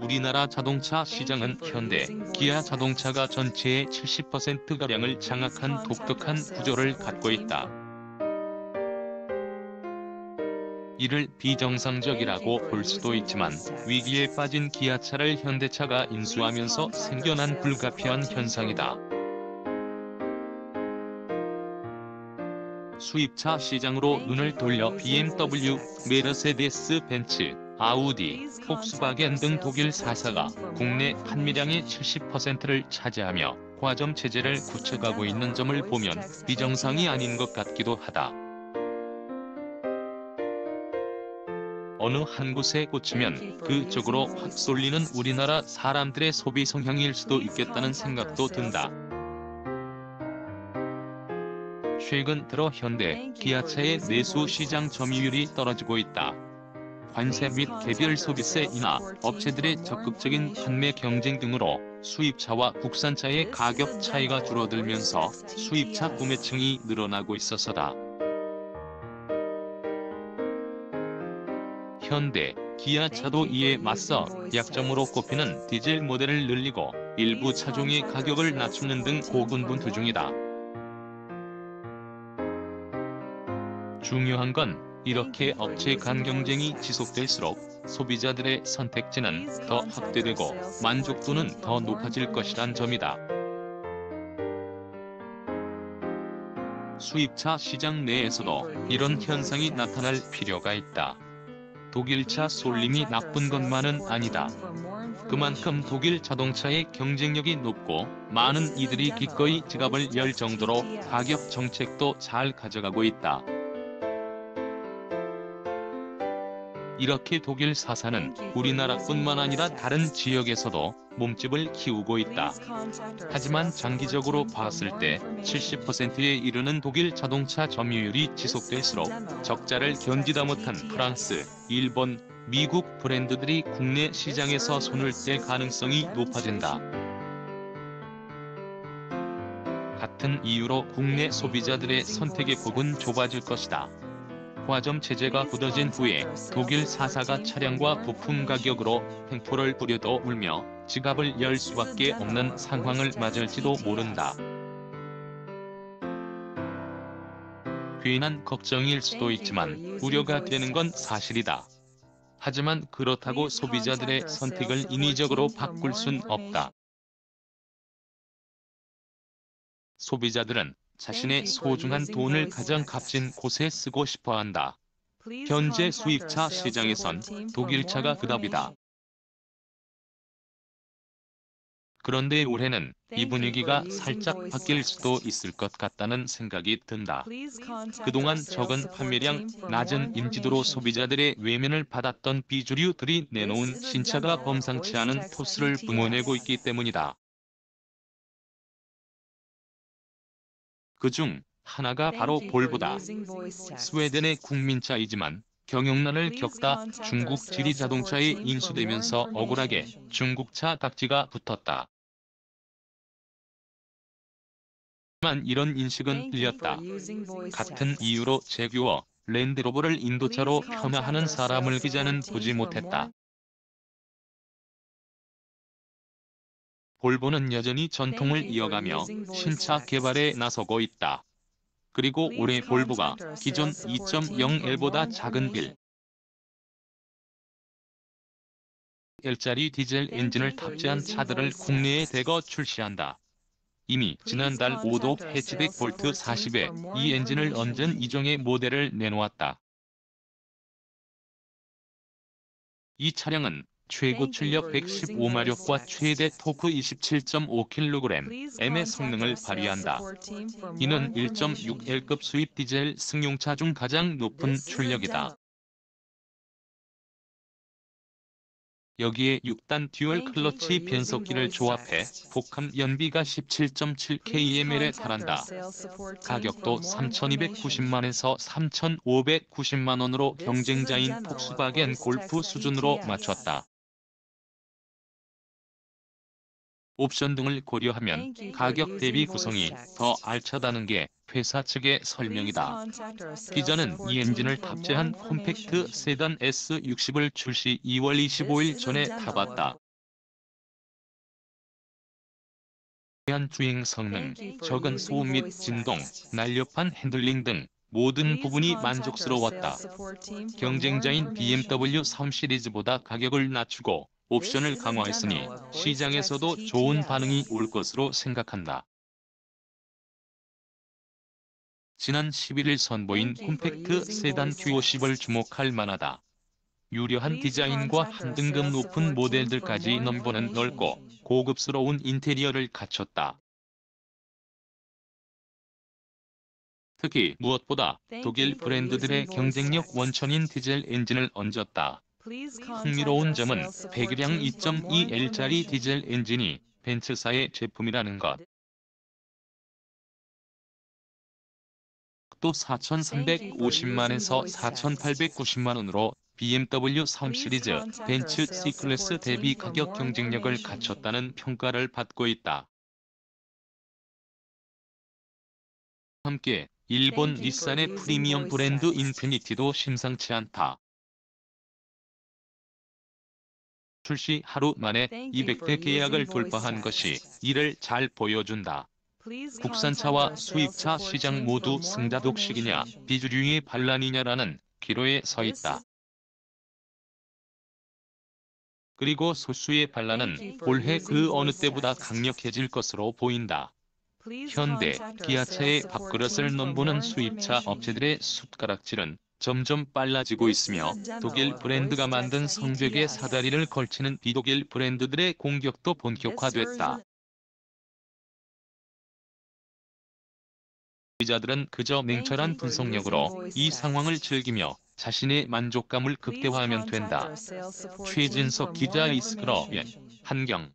우리나라 자동차 시장은 현대, 기아 자동차가 전체의 70%가량을 장악한 독특한 구조를 갖고 있다. 이를 비정상적이라고 볼 수도 있지만 위기에 빠진 기아차를 현대차가 인수하면서 생겨난 불가피한 현상이다. 수입차 시장으로 눈을 돌려 BMW, 메르세데스 벤츠, 아우디, 폭스바겐 등 독일 4사가 국내 판매량의 70%를 차지하며 과점 체제를 구축하고 있는 점을 보면 비정상이 아닌 것 같기도 하다. 어느 한 곳에 꽂히면 그쪽으로 확 쏠리는 우리나라 사람들의 소비 성향일 수도 있겠다는 생각도 든다. 최근 들어 현대, 기아차의 내수 시장 점유율이 떨어지고 있다. 관세 및 개별 소비세 인하, 업체들의 적극적인 판매 경쟁 등으로 수입차와 국산차의 가격 차이가 줄어들면서 수입차 구매층이 늘어나고 있어서다. 현대, 기아차도 이에 맞서 약점으로 꼽히는 디젤 모델을 늘리고 일부 차종의 가격을 낮추는 등 고군분투 중이다. 중요한 건 이렇게 업체 간 경쟁이 지속될수록 소비자들의 선택지는 더 확대되고 만족도는 더 높아질 것이란 점이다. 수입차 시장 내에서도 이런 현상이 나타날 필요가 있다. 독일차 쏠림이 나쁜 것만은 아니다. 그만큼 독일 자동차의 경쟁력이 높고 많은 이들이 기꺼이 지갑을 열 정도로 가격 정책도 잘 가져가고 있다. 이렇게 독일 4사는 우리나라뿐만 아니라 다른 지역에서도 몸집을 키우고 있다. 하지만 장기적으로 봤을 때 70%에 이르는 독일 자동차 점유율이 지속될수록 적자를 견디다 못한 프랑스, 일본, 미국 브랜드들이 국내 시장에서 손을 뗄 가능성이 높아진다. 같은 이유로 국내 소비자들의 선택의 폭은 좁아질 것이다. 과점 체제가 굳어진 후에 독일 4사가 차량과 부품 가격으로 횡포를 부려도 울며 지갑을 열 수밖에 없는 상황을 맞을지도 모른다. 괜한 걱정일 수도 있지만 우려가 되는 건 사실이다. 하지만 그렇다고 소비자들의 선택을 인위적으로 바꿀 순 없다. 소비자들은 자신의 소중한 돈을 가장 값진 곳에 쓰고 싶어 한다. 현재 수입차 시장에선 독일차가 그 답이다. 그런데 올해는 이 분위기가 살짝 바뀔 수도 있을 것 같다는 생각이 든다. 그동안 적은 판매량, 낮은 인지도로 소비자들의 외면을 받았던 비주류들이 내놓은 신차가 범상치 않은 토스를 뿜어내고 있기 때문이다. 그중 하나가 바로 볼보다. 스웨덴의 국민차이지만 경영난을 겪다 중국 지리 자동차에 인수되면서 억울하게 중국차 딱지가 붙었다. 하지만 이런 인식은 틀렸다. 같은 이유로 제규어, 랜드로버를 인도차로 폄하하는 사람을 기자는 보지 못했다. 볼보는 여전히 전통을 이어가며 신차 개발에 나서고 있다. 그리고 올해 볼보가 기존 2.0L보다 작은 빌 L짜리 디젤 엔진을 탑재한 차들을 국내에 대거 출시한다. 이미 지난달 5도 해치백 볼트 40에 이 엔진을 얹은 2종의 모델을 내놓았다. 이 차량은 최고 출력 115마력과 최대 토크 27.5kg의 성능을 발휘한다. 이는 1.6L급 수입 디젤 승용차 중 가장 높은 출력이다. 여기에 6단 듀얼 클러치 변속기를 조합해 복합 연비가 17.7km에 달한다. 가격도 3,290만에서 3,590만 원으로 경쟁자인 폭스바겐 골프 수준으로 맞췄다. 옵션 등을 고려하면 가격 대비 구성이 더 알차다는 게 회사 측의 설명이다. 기자는 이 엔진을 탑재한 콤팩트 세단 S60을 출시 2월 25일 전에 타봤다. 한 주행 성능, 적은 소음 및 진동, 날렵한 핸들링 등 모든 부분이 만족스러웠다. 경쟁자인 BMW 3 시리즈보다 가격을 낮추고 옵션을 강화했으니 시장에서도 좋은 반응이 올 것으로 생각한다. 지난 11일 선보인 콤팩트 세단 Q50을 주목할 만하다. 유려한 디자인과 한 등급 높은 모델들까지 넘보는 넓고 고급스러운 인테리어를 갖췄다. 특히 무엇보다 독일 브랜드들의 경쟁력 원천인 디젤 엔진을 얹었다. 흥미로운 점은 배기량 2.2L짜리 디젤 엔진이 벤츠사의 제품이라는 것. 또 4,350만에서 4,890만원으로 BMW 3 시리즈, 벤츠 C클래스 대비 가격 경쟁력을 갖췄다는 평가를 받고 있다. 함께 일본 닛산의 프리미엄 브랜드 인피니티도 심상치 않다. 출시 하루 만에 200대 계약을 돌파한 것이 이를 잘 보여준다. 국산차와 수입차 시장 모두 승자 독식이냐 비주류의 반란이냐라는 기로에 서 있다. 그리고 소수의 반란은 올해 그 어느 때보다 강력해질 것으로 보인다. 현대, 기아차의 밥그릇을 넘보는 수입차 업체들의 숟가락질은 점점 빨라지고 있으며 독일 브랜드가 만든 성벽에 사다리를 걸치는 비독일 브랜드들의 공격도 본격화됐다. 소비자들은 그저 냉철한 분석력으로 이 상황을 즐기며 자신의 만족감을 극대화하면 된다. 최진석 기자 이스크럽의 한경